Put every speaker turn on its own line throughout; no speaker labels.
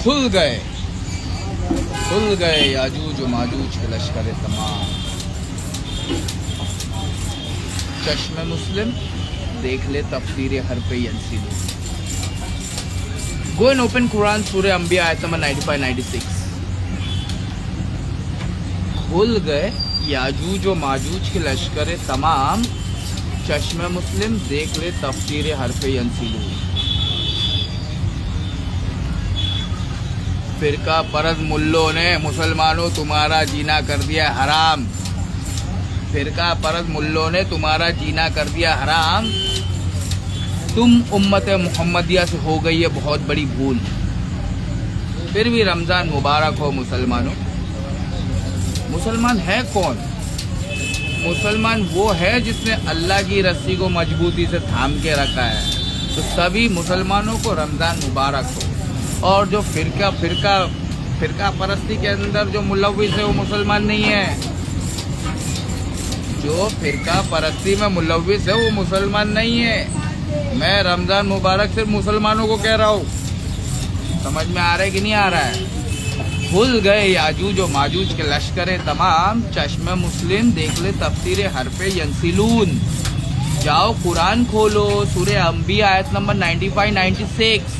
खुल गए याजूज व माजूज के लश्कर तमाम। चश्मे मुस्लिम देख ले तफसीर हरफ यंसिलू। गो एंड ओपन कुरान सूरह अंबिया आयत नंबर 95-96। खुल गए याजूज व माजूज के लश्कर तमाम। चश्मे मुस्लिम देख ले तफसीर हरफ यंसिलू। फिरका परस्त मुल्लों ने मुसलमानों तुम्हारा जीना कर दिया हराम। फिरका परस्त मुल्लों ने तुम्हारा जीना कर दिया हराम। तुम उम्मत मुहम्मदिया से हो गई है बहुत बड़ी भूल। फिर भी रमज़ान मुबारक हो मुसलमानों। मुसलमान है कौन? मुसलमान वो है जिसने अल्लाह की रस्सी को मजबूती से थाम के रखा है। तो सभी मुसलमानों को रमज़ान मुबारक हो। और जो फिरका परस्ती के अंदर जो मुलव्विस है वो मुसलमान नहीं है। जो फिरका परस्ती में मुलव्विस है वो मुसलमान नहीं है। मैं रमज़ान मुबारक सिर्फ मुसलमानों को कह रहा हूँ। समझ में आ रहा है कि नहीं आ रहा है? खुल गए याजूज और माजूज के लश्कर तमाम। चश्मे मुस्लिम देख ले तफसीर हरफे यंसिलून। जाओ कुरान खोलो सूरह अंबिया आयत नंबर 95-96।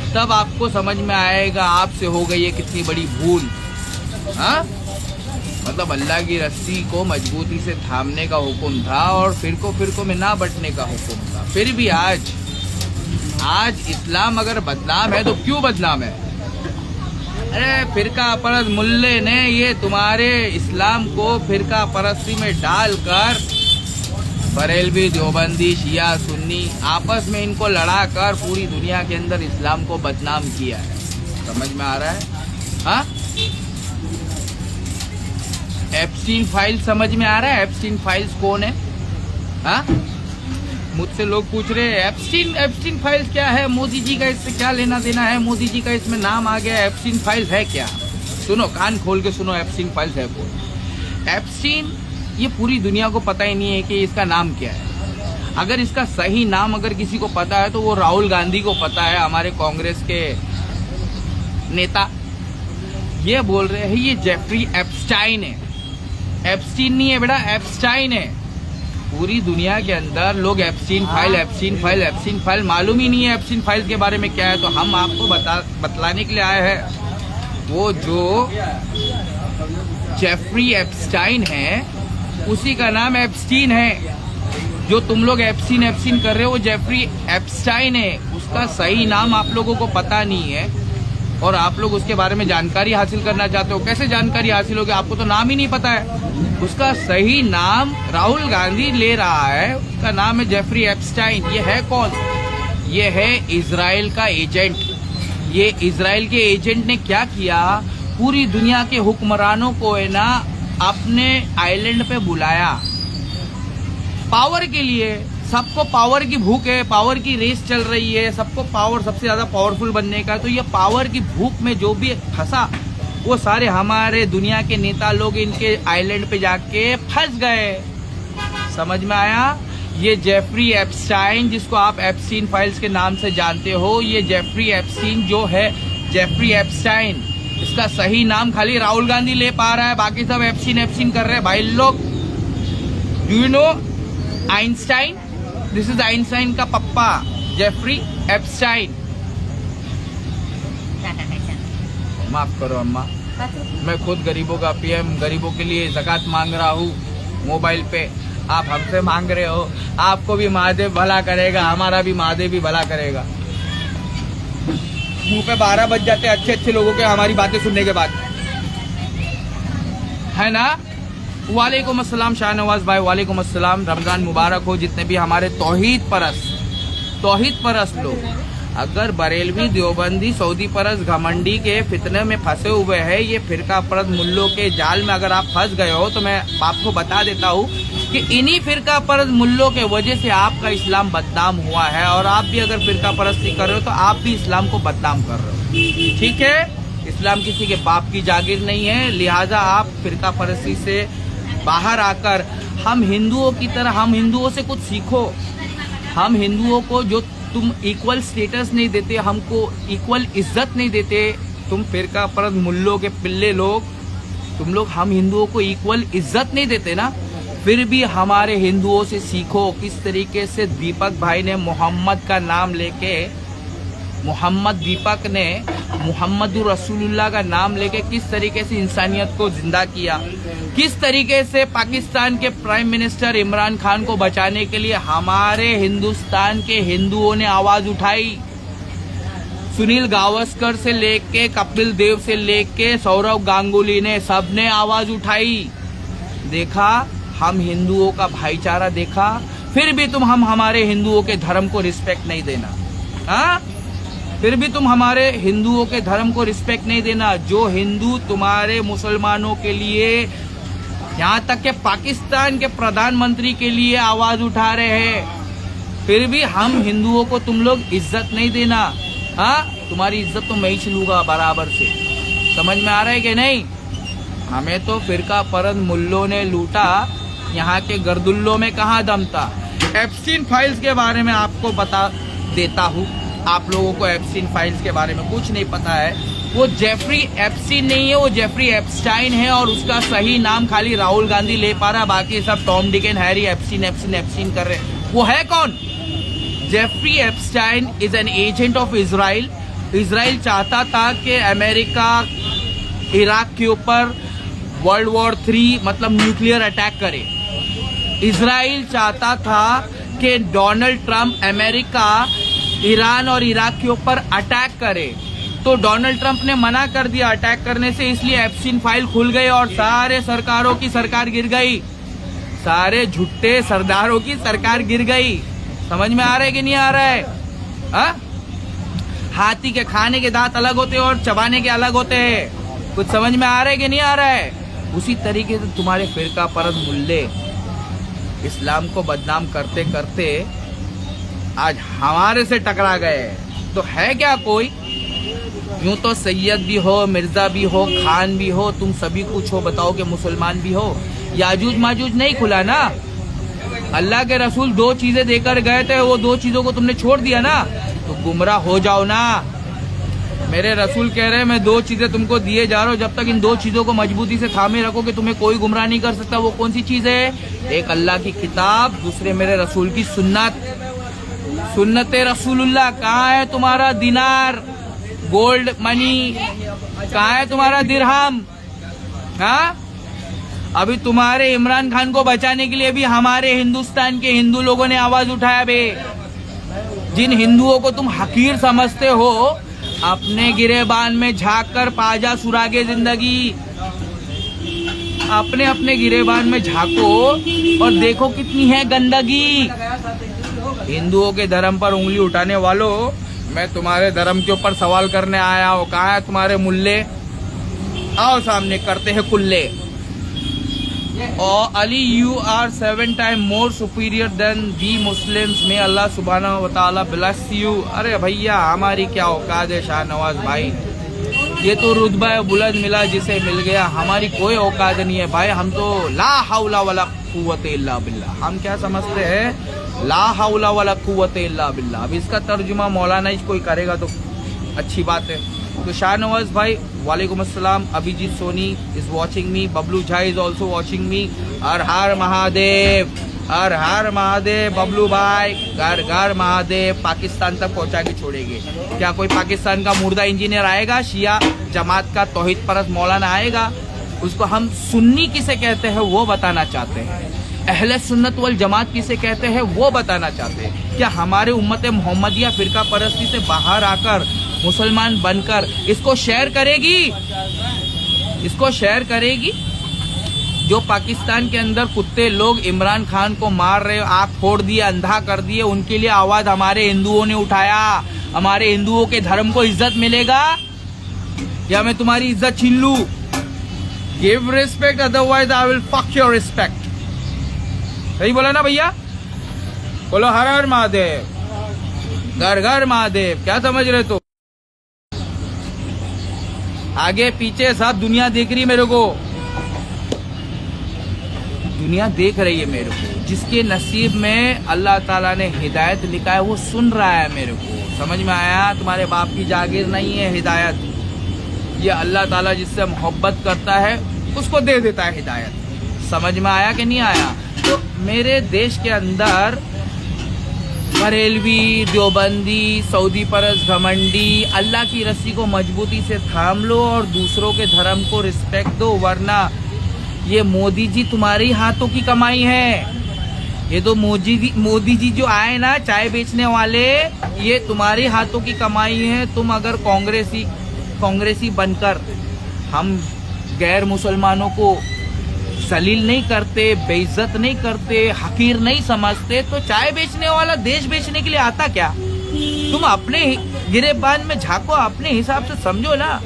तब आपको समझ में आएगा आपसे हो गई है कितनी बड़ी भूल। हाँ, मतलब अल्लाह की रस्सी को मजबूती से थामने का हुक्म था और फिरकों में ना बंटने का हुक्म था। फिर भी आज इस्लाम अगर बदनाम है तो क्यों बदनाम है? अरे फिरका परस्त मुल्ले ने ये तुम्हारे इस्लाम को फिरका परस्ती में डालकर बरेलवी, देवबंदी, शिया, सुन्नी आपस में इनको लड़ाकर पूरी दुनिया के अंदर इस्लाम को बदनाम किया है। समझ में आ रहा है? हाँ, एप्स्टीन फाइल समझ में आ रहा है? एप्स्टीन फाइल्स कौन है? हाँ, मुझसे लोग पूछ रहे हैं एप्स्टीन फाइल्स क्या है? मोदी जी का इससे क्या लेना देना है? मोदी जी का इसमें नाम आ गया, एप्स्टीन फाइल्स है क्या? सुनो, कान खोल के सुनो, एप्स्टीन फाइल्स है कौन? एप्स्टीन, ये पूरी दुनिया को पता ही नहीं है कि इसका नाम क्या है। अगर इसका सही नाम अगर किसी को पता है तो वो राहुल गांधी को पता है, हमारे कांग्रेस के नेता। ये बोल रहे हैं ये जेफरी एप्स्टाइन है। एप्स्टीन नहीं है बेटा, एप्स्टाइन है। पूरी दुनिया के अंदर लोग एप्स्टीन फाइल मालूम ही नहीं है एप्स्टीन फाइल के बारे में क्या है। तो हम आपको बतलाने के लिए आए हैं। वो जो जेफरी एप्स्टाइन है उसी का नाम एप्स्टीन है। जो तुम लोग एप्स्टीन कर रहे हो वो जेफरी एप्स्टाइन है। उसका सही नाम आप लोगों को पता नहीं है और आप लोग उसके बारे में जानकारी हासिल करना चाहते हो। कैसे जानकारी हासिल होगी? आपको तो नाम ही नहीं पता है। उसका सही नाम राहुल गांधी ले रहा है, उसका नाम है जेफरी एप्स्टाइन। ये है कौन? ये है इजराइल का एजेंट। ये इजराइल के एजेंट ने क्या किया? पूरी दुनिया के हुक्मरानों को है ना अपने आइलैंड पे बुलाया पावर के लिए। सबको पावर की भूख है, पावर की रेस चल रही है, सबको पावर, सबसे ज्यादा पावरफुल बनने का। तो ये पावर की भूख में जो भी फंसा वो सारे हमारे दुनिया के नेता लोग इनके आइलैंड पे जाके फंस गए। समझ में आया? ये जेफरी एप्स्टाइन, जिसको आप एप्स्टीन फाइल्स के नाम से जानते हो, ये जेफरी एप्स्टीन जो है, जेफरी एप्स्टाइन, इसका सही नाम खाली राहुल गांधी ले पा रहा है, बाकी सब एप्स्टीन कर रहे हैं भाई लोग। Do you know Einstein? This is Einstein का पप्पा, जेफरी एप्स्टाइन। माफ करो अम्मा, मैं खुद गरीबों का पीएम, गरीबों के लिए ज़कात मांग रहा हूँ मोबाइल पे। आप हमसे मांग रहे हो, आपको भी महादेव भला करेगा, हमारा भी महादेव भी भला करेगा। मुंह पे 12 बज जाते अच्छे लोगों के हमारी बातें सुनने के बाद, है ना? वालेकुम अस्सलाम शाहनवाज भाई, वालेकुम अस्सलाम। रमज़ान मुबारक हो जितने भी हमारे तौहीद परस्त लोग। अगर बरेलवी, देवबंदी, सऊदी परस्त, घमंडी के फितने में फंसे हुए हैं, ये फिरका परस्त मुल्लों के जाल में अगर आप फंस गए हो, तो मैं आपको बता देता हूँ कि इन्हीं फिरका परस्त मुल्लों के वजह से आपका इस्लाम बदनाम हुआ है। और आप भी अगर फिरका परस्ती कर रहे हो तो आप भी इस्लाम को बदनाम कर रहे हो। ठीक है? इस्लाम किसी के बाप की जागीर नहीं है, लिहाजा आप फिरका परस्ती से बाहर आकर हम हिंदुओं की तरह, हम हिंदुओं से कुछ सीखो। हम हिंदुओं को जो तुम इक्वल स्टेटस नहीं देते, हमको इक्वल इज्जत नहीं देते, तुम फिरका परस्त मुल्लों के पिल्ले लोग, तुम लोग हम हिंदुओं को इक्वल इज्जत नहीं देते ना। फिर भी हमारे हिंदुओं से सीखो किस तरीके से दीपक भाई ने मोहम्मद का नाम लेके, दीपक ने मुहम्मदुर रसूलुल्लाह का नाम लेके किस तरीके से इंसानियत को जिंदा किया, किस तरीके से पाकिस्तान के प्राइम मिनिस्टर इमरान खान को बचाने के लिए हमारे हिंदुस्तान के हिंदुओं ने आवाज उठाई। सुनील गावस्कर से लेके कपिल देव से लेके सौरव गांगुली ने, सबने आवाज उठाई। देखा हम हिंदुओं का भाईचारा देखा, फिर भी तुम हमारे हिंदुओं के धर्म को रिस्पेक्ट नहीं देना। हाँ, फिर भी तुम हमारे हिंदुओं के धर्म को रिस्पेक्ट नहीं देना। जो हिंदू तुम्हारे मुसलमानों के लिए, यहाँ तक के पाकिस्तान के प्रधानमंत्री के लिए आवाज उठा रहे हैं, फिर भी हम हिंदुओं को तुम लोग इज्जत नहीं देना। हाँ, तुम्हारी इज्जत तो मैं ही लूंगा बराबर से। समझ में आ रहा है कि नहीं? हमें तो फिरका परस्त मुल्लों ने लूटा, यहाँ के गर्दुल्लों में कहाँ दम था। एप्स्टीन फाइल्स के बारे में आपको बता देता हूँ। आप लोगों को एप्स्टीन फाइल्स के बारे में कुछ नहीं पता है। वो जेफरी एप्स्टीन नहीं है, वो जेफरी एप्स्टाइन है, और उसका सही नाम खाली राहुल गांधी ले पा रहा, बाकी सब Tom Dick and Harry Epstein कर रहे हैं। वो है कौन? Jeffrey Epstein is an agent of Israel. Israel चाहता था कि अमेरिका इराक के ऊपर वर्ल्ड वॉर 3 मतलब न्यूक्लियर अटैक करे। इजराइल चाहता था कि डोनाल्ड ट्रंप अमेरिका ईरान और इराक के ऊपर अटैक करे, तो डोनाल्ड ट्रंप ने मना कर दिया अटैक करने से, इसलिए एप्स्टीन फाइल खुल गई और सारे सरकारों की सरकार गिर गई, सारे झुट्टे सरदारों की सरकार गिर गई। समझ में आ रहा है कि नहीं आ रहा है? हा? हाथी के खाने के दांत अलग होते हैं और चबाने के अलग होते हैं। कुछ समझ में आ रहा है कि नहीं आ रहा है? उसी तरीके से तुम्हारे फिरका परस्त मुल्ले इस्लाम को बदनाम करते करते आज हमारे से टकरा गए। तो है क्या कोई? यूं तो सैयद भी हो, मिर्जा भी हो, खान भी हो, तुम सभी कुछ हो, बताओ कि मुसलमान भी हो। याजूज माजूज नहीं खुला ना। अल्लाह के रसूल 2 चीजें देकर गए थे, वो 2 चीजों को तुमने छोड़ दिया ना, तो गुमराह हो जाओ ना। मेरे रसूल कह रहे हैं मैं 2 चीजें तुमको दिए जा रहा हूँ, जब तक इन 2 चीजों को मजबूती से थामे रखोगे तुम्हें कोई गुमराह नहीं कर सकता। वो कौन सी चीज है? एक अल्लाह की किताब, दूसरे मेरे रसूल की सुन्नत रसूलुल्लाह। कहाँ है तुम्हारा दिनार, गोल्ड मनी? कहाँ है तुम्हारा दिरहम? हाँ, अभी तुम्हारे इमरान खान को बचाने के लिए भी हमारे हिंदुस्तान के हिंदू लोगों ने आवाज उठाया बे। जिन हिंदुओं को तुम हकीर समझते हो, अपने गिरेबान में झांक कर पाजा सुरागे जिंदगी। अपने अपने गिरेबान में झांको और देखो कितनी है गंदगी। हिंदुओं के धर्म पर उंगली उठाने वालों, मैं तुम्हारे धर्म के ऊपर सवाल करने आया हूँ। कहाँ है तुम्हारे मुल्ले? आओ सामने, करते हैं कुल्ले। और Ali, you are 7 times more superior than the Muslims, may Allah subhanahu wa ta'ala bless you। अरे भैया, हमारी क्या औकात है शाहनवाज भाई? ये तो रुतबा बुलंद मिला जिसे मिल गया, हमारी कोई औकात नहीं है भाई। हम तो ला हौला वला कुव्वत इल्ला बिल्लाह। हम क्या समझते हैं? ला हौला वला कुव्वत इल्ला बिल्लाह। अब इसका तर्जुमा मौलाना ही कोई करेगा तो अच्छी बात है। तो शाहनवाज भाई, वालेकुम अस्सलाम। Abhijeet Soni is watching me, Bablu Jha is also watching me. हर हर महादेव, हर हर महादेव। बबलू भाई, घर घर महादेव पाकिस्तान तक पहुंचा के छोड़ेंगे। क्या कोई पाकिस्तान का मुर्दा इंजीनियर आएगा? शिया जमात का तौहीद परस्त मौलाना आएगा? उसको हम सुन्नी किसे कहते हैं वो बताना चाहते हैं, अहले सुन्नत वल जमात किसे कहते हैं वो बताना चाहते हैं। क्या हमारे उम्मत मोहम्मदिया फिरका परस्ती से बाहर आकर मुसलमान बनकर इसको शेयर करेगी? इसको शेयर करेगी? जो पाकिस्तान के अंदर कुत्ते लोग इमरान खान को मार रहे, आंख फोड़ दिए, अंधा कर दिए, उनके लिए आवाज हमारे हिंदुओं ने उठाया। हमारे हिंदुओं के धर्म को इज्जत मिलेगा या मैं तुम्हारी इज्जत छीन लूं? Give respect, otherwise I will fuck your respect. सही बोला ना भैया? बोलो हर हर महादेव, घर घर महादेव। क्या समझ रहे तो? आगे पीछे सब दुनिया देख रही है मेरे को, दुनिया देख रही है मेरे को। जिसके नसीब में अल्लाह ताला ने हिदायत लिखा है वो सुन रहा है मेरे को। समझ में आया? तुम्हारे बाप की जागीर नहीं है हिदायत। ये अल्लाह ताला जिससे मोहब्बत करता है उसको दे देता है हिदायत। समझ में आया कि नहीं आया? तो मेरे देश के अंदर बरेलवी, देवबंदी, सऊदी परस, घमंडी, अल्लाह की रस्सी को मजबूती से थाम लो और दूसरों के धर्म को रिस्पेक्ट दो, वरना ये मोदी जी तुम्हारी हाथों की कमाई है। ये तो मोदी जी जो आए ना चाय बेचने वाले, ये तुम्हारी हाथों की कमाई है। तुम अगर कांग्रेसी बनकर हम गैर मुसलमानों को जलील नहीं करते, बेइज्जत नहीं करते, हकीर नहीं समझते, तो चाय बेचने वाला देश बेचने के लिए आता क्या? तुम अपने गिरेबान में झांको, अपने हिसाब से समझो ना।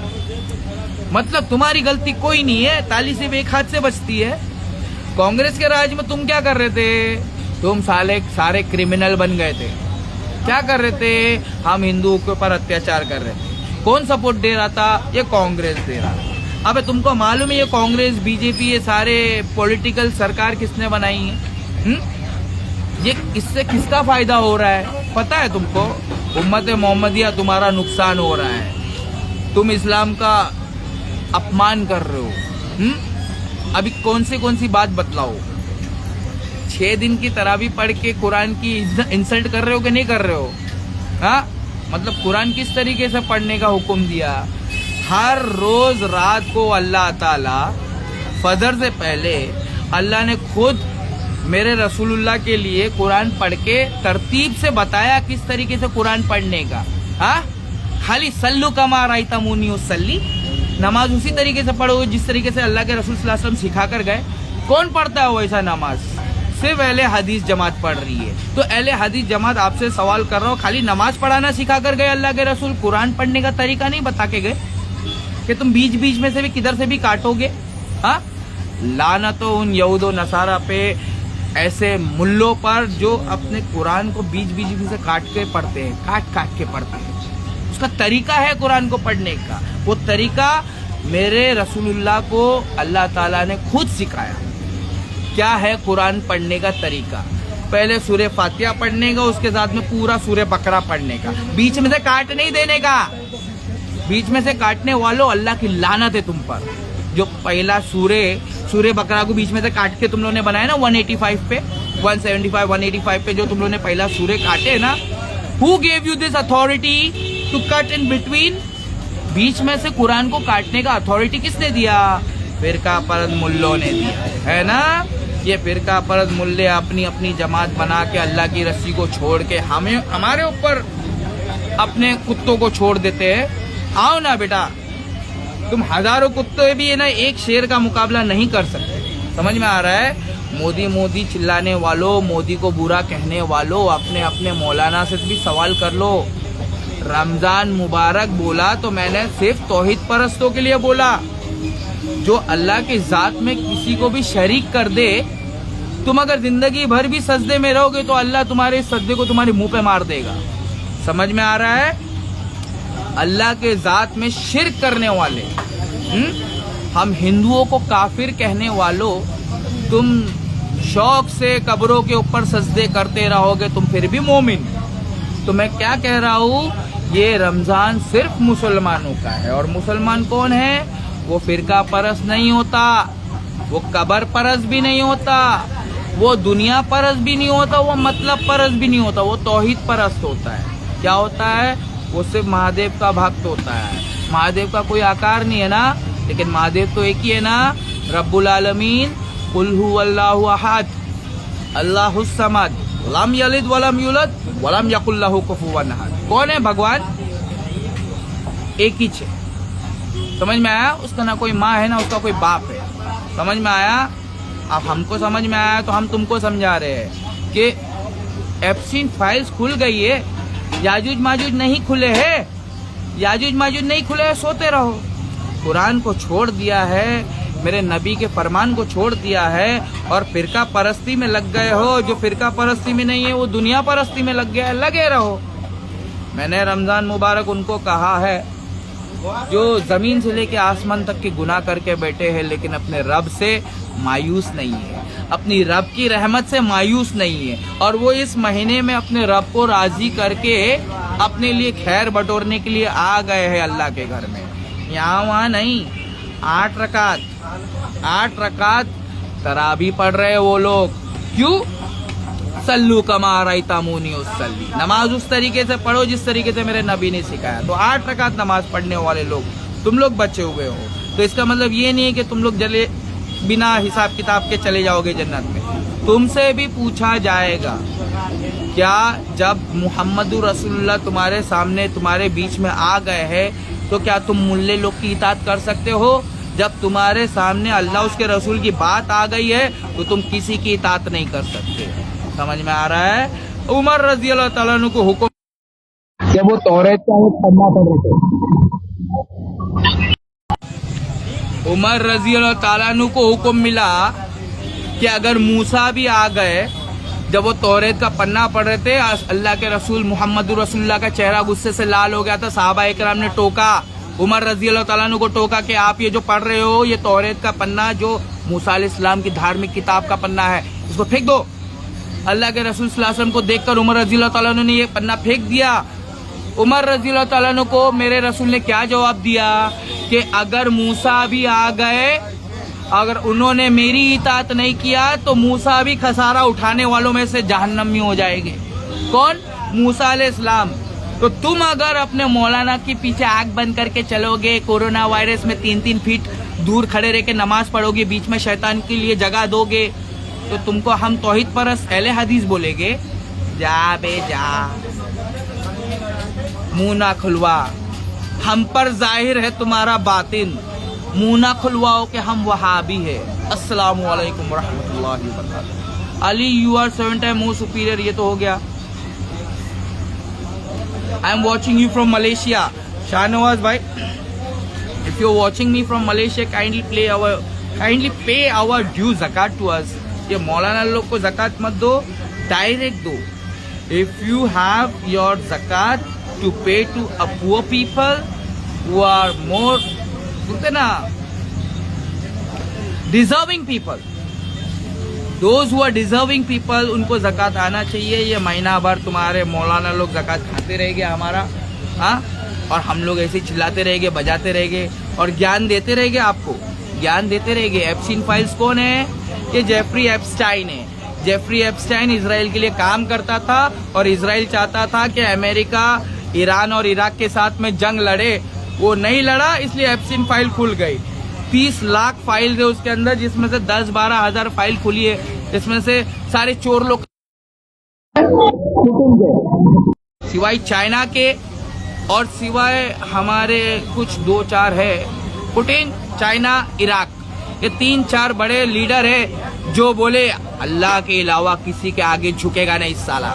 मतलब तुम्हारी गलती कोई नहीं है, ताली से एक हाथ से बचती है। कांग्रेस के राज में तुम क्या कर रहे थे? तुम सारे क्रिमिनल बन गए थे। क्या कर रहे थे? हम हिंदुओं के ऊपर अत्याचार कर रहे थे। कौन सपोर्ट दे रहा था? ये कांग्रेस दे रहा था। अबे तुमको मालूम है ये कांग्रेस, बीजेपी, ये सारे पॉलिटिकल सरकार किसने बनाई है? ये इससे किसका फायदा हो रहा है पता है तुमको? उम्मत मोहम्मदिया तुम्हारा नुकसान हो रहा है। तुम इस्लाम का अपमान कर रहे हो। अभी कौन सी बात बतलाओ? 6 दिन की तरावी पढ़ के कुरान की इंसल्ट कर रहे हो कि नहीं कर रहे हो? हाँ, मतलब कुरान किस तरीके से पढ़ने का हुक्म दिया? हर रोज रात को अल्लाह ताला फजर से पहले अल्लाह ने खुद मेरे रसूलुल्लाह के लिए कुरान पढ़ के तरतीब से बताया किस तरीके से कुरान पढ़ने का। हाँ, खाली सल्लु कमा राइतमुनी उसल्ली, नमाज उसी तरीके से पढ़ो जिस तरीके से अल्लाह के रसूल सल्लल्लाहु अलैहि वसल्लम सिखा कर गए। कौन पढ़ता है वैसा नमाज? सिर्फ अहले हदीस जमात पढ़ रही है। तो अहले हदीस जमात आपसे सवाल कर रहा हूँ, खाली नमाज पढ़ाना सिखा कर गए अल्लाह के रसूल, कुरान पढ़ने का तरीका नहीं बता के गए कि तुम बीच बीच में से भी किधर से भी काटोगे? हाँ, लानतो उन यहूदो नसारा पे, ऐसे मुल्लों पर जो अपने कुरान को बीच बीच में से काट के पढ़ते हैं, काट के पढ़ते हैं। उसका तरीका है कुरान को पढ़ने का, वो तरीका मेरे रसूलुल्लाह को अल्लाह ताला ने खुद सिखाया। क्या है कुरान पढ़ने का तरीका? पहले सूरे फातिहा पढ़ने का, उसके साथ में पूरा सूरे बकरा पढ़ने का, बीच में से काट नहीं देने का। बीच में से काटने वालों, अल्लाह की लानत है तुम पर। जो पहला सूरे बकरा को बीच में से काट के तुम लोगों ने बनाया ना 185 पे, 175, 185 पे जो तुम लोगों ने पहला सूरे काटे ना, who gave you this authority to cut in between? बीच में से कुरान को काटने का अथॉरिटी किसने दिया? फिरका परस्त मुल्लों ने दिया है ना। ये फिरका परस्त मुल्ले अपनी अपनी जमात बना के अल्लाह की रस्सी को छोड़ के हमारे ऊपर अपने कुत्तों को छोड़ देते हैं। आओ ना बेटा, तुम हजारों कुत्ते भी है ना एक शेर का मुकाबला नहीं कर सकते। समझ में आ रहा है? मोदी चिल्लाने वालों, मोदी को बुरा कहने वालों, अपने अपने मौलाना से भी सवाल कर लो। रमजान मुबारक बोला तो मैंने सिर्फ तौहीद परस्तों के लिए बोला। जो अल्लाह की जात में किसी को भी शरीक कर दे, तुम अगर जिंदगी भर भी सजदे में रहोगे तो अल्लाह तुम्हारे इस सजदे को तुम्हारे मुंह पे मार देगा। समझ में आ रहा है? अल्लाह के जात में शिर्क करने वाले, हम हिंदुओं को काफिर कहने वालों, तुम शौक से कब्रों के ऊपर सजदे करते रहोगे, तुम फिर भी मोमिन। तो मैं क्या कह रहा हूँ, ये रमजान सिर्फ मुसलमानों का है। और मुसलमान कौन है? वो फिरका परस्त नहीं होता, वो कबर परस्त भी नहीं होता, वो दुनिया परस्त भी नहीं होता, वो मतलब परस्त भी नहीं होता, वो तौहीद परस्त होता है। क्या होता है? वो सिर्फ महादेव का भक्त होता है। महादेव का कोई आकार नहीं है ना, लेकिन महादेव तो एक ही है ना, रब्बुल आलमीन, कुल हुवल्लाहु अहद, अल्लाहुस समद, लम यलिद वलम यूलद वलम यकुल लहू कुफुवन अहद। कौन है भगवान? एक ही है। समझ में आया? उसका ना कोई माँ है ना उसका कोई बाप है। समझ में आया? अब हमको समझ में आया तो हम तुमको समझा रहे हैं कि एप्सिन फाइल्स खुल गई है, याजूज माजूज नहीं खुले हैं, याजूज माजूज नहीं खुले हैं, सोते रहो। कुरान को छोड़ दिया है, मेरे नबी के फरमान को छोड़ दिया है और फिरका परस्ती में लग गए हो। जो फिरका परस्ती में नहीं है वो दुनिया परस्ती में लग गया है, लगे रहो। मैंने रमजान मुबारक उनको कहा है जो जमीन से लेके आसमान तक के गुनाह करके बैठे हैं लेकिन अपने रब से मायूस नहीं है, अपनी रब की रहमत से मायूस नहीं है, और वो इस महीने में अपने रब को राजी करके अपने लिए खैर बटोरने के लिए आ गए हैं अल्लाह के घर में। यहाँ वहाँ नहीं, 8 रकात तराबी पढ़ रहे वो लोग। क्यों? सल्लू कमा रईतामूनी उस्सल्ली, नमाज उस तरीके से पढ़ो जिस तरीके से मेरे नबी ने सिखाया। तो 8 रकात नमाज पढ़ने वाले लोग तुम लोग बचे हुए हो। तो इसका मतलब ये नहीं है कि तुम लोग जले बिना हिसाब किताब के चले जाओगे जन्नत में। तुमसे भी पूछा जाएगा, क्या जब मुहम्मदुर रसूलुल्लाह तुम्हारे सामने तुम्हारे बीच में आ गए हैं तो क्या तुम मुल्ले लोग की इताअत कर सकते हो? जब तुम्हारे सामने अल्लाह उसके रसूल की बात आ गई है तो तुम किसी की इताअत नहीं कर सकते। समझ में आ रहा है? उमर रजी अल्लाह ताला अन्हु को हुक्म, जब वो तौरात का पढ़ना पड़ रहे थे, उमर रजी अल्लाह ताला अन्हु को हुक्म मिला कि अगर मूसा भी आ गए, जब वो तौरात का पन्ना पढ़ रहे थे, अल्लाह के रसूल मोहम्मद रसूलुल्लाह का चेहरा गुस्से से लाल हो गया था। सहाबा इकराम ने टोका, उमर रजी अल्लाह ताला अन्हु को टोका कि आप ये जो पढ़ रहे हो ये तौरात का पन्ना जो मूसा अलैहिस्सलाम की धार्मिक किताब का पन्ना है, इसको फेंक दो। अल्लाह के रसूल सल्लल्लाहु अलैहि वसल्लम को देखकर उमर रजी अल्लाह ताला अन्हु ने ये पन्ना फेंक दिया। उमर रजी अल्लाह ताला अन्हु को मेरे रसूल ने क्या जवाब दिया कि अगर मूसा भी आ गए, अगर उन्होंने मेरी इताअत नहीं किया तो मूसा भी खसारा उठाने वालों में से जहन्नमी हो जाएंगे। कौन? मूसा अलैहिस्सलाम। तो तुम अगर अपने मौलाना के पीछे आंख बंद करके चलोगे, कोरोना वायरस में 3-3 फीट दूर खड़े रह के नमाज पढ़ोगे, बीच में शैतान के लिए जगह दोगे, तो तुमको हम तौहीद परस्त अहले हदीस बोलेंगे। जा बे जा, मुंह ना खुलवा, हम पर जाहिर है तुम्हारा बातिन, मुंह ना खुलवाओ कि हम वहाबी है। अस्सलामु अलैकुम रहमतुल्लाहि व बरकातहू। Ali you are 7 time more superior, ये तो हो गया। I am watching you from Malaysia. Shahnawaz भाई, if you are watching me from Malaysia, kindly pay our due ज़कात टू अस। ये मौलाना लोग को ज़कात मत दो, डायरेक्ट दो। इफ यू हैव योर ज़कात to pay to a poor people who are more, बोलते ना, deserving people, those who are deserving people, उनको ज़कात आना चाहिए। ये महीना भर तुम्हारे मौलाना लोग ज़कात खाते रहेंगे हमारा, हाँ, और हम लोग ऐसे चिल्लाते रहेंगे, बजाते रहेंगे और ज्ञान देते रहेंगे, आपको ज्ञान देते रहेंगे। एप्स्टीन फाइल्स कौन है? ये जेफरी एप्स्टाइन है। जेफरी एप्स्टाइन इजराइल के लिए काम करता था और इजराइल चाहता था कि अमेरिका ईरान और इराक के साथ में जंग लड़े, वो नहीं लड़ा, इसलिए एप्स्टीन फाइल खुल गई। 30 लाख फाइल है उसके अंदर, जिसमें से 10-12 हजार फाइल खुली है, जिसमें से सारे चोर लोग सिवाय चाइना के और सिवाय हमारे कुछ 2-4 है, पुतिन, चाइना, इराक, ये 3-4 बड़े लीडर है जो बोले अल्लाह के अलावा किसी के आगे झुकेगा नहीं साला।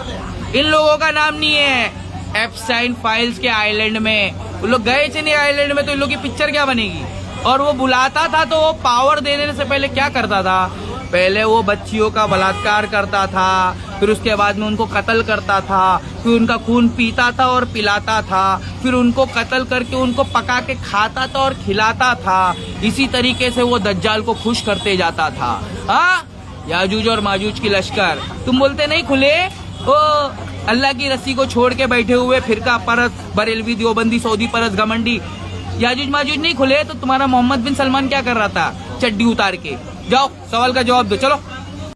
इन लोगों का नाम नहीं है एप्स्टाइन फाइल्स के आइलैंड में। वो लोग गए थे नहीं आइलैंड में, तो इन लोग की पिक्चर क्या बनेगी? और वो बुलाता था तो वो पावर देने से पहले क्या करता था? पहले वो बच्चियों का बलात्कार करता था, फिर उसके बाद में उनको कत्ल करता था, फिर उनका खून पीता था और पिलाता था, फिर उनको कत्ल करके उनको पका के खाता था और खिलाता था। इसी तरीके से वो दज्जाल को खुश करते जाता था। हाँ, याजूज और माजूज की लश्कर। तुम बोलते नहीं खुले, ओ अल्लाह की रस्सी को छोड़ के बैठे हुए फिरका परस्त, बरेलवी, देवबंदी, सऊदी परस्त, घमंडी, याजूज माजूज नहीं खुले तो तुम्हारा मोहम्मद बिन सलमान क्या कर रहा था? चड्डी उतार के। जाओ, सवाल का जवाब दो, चलो।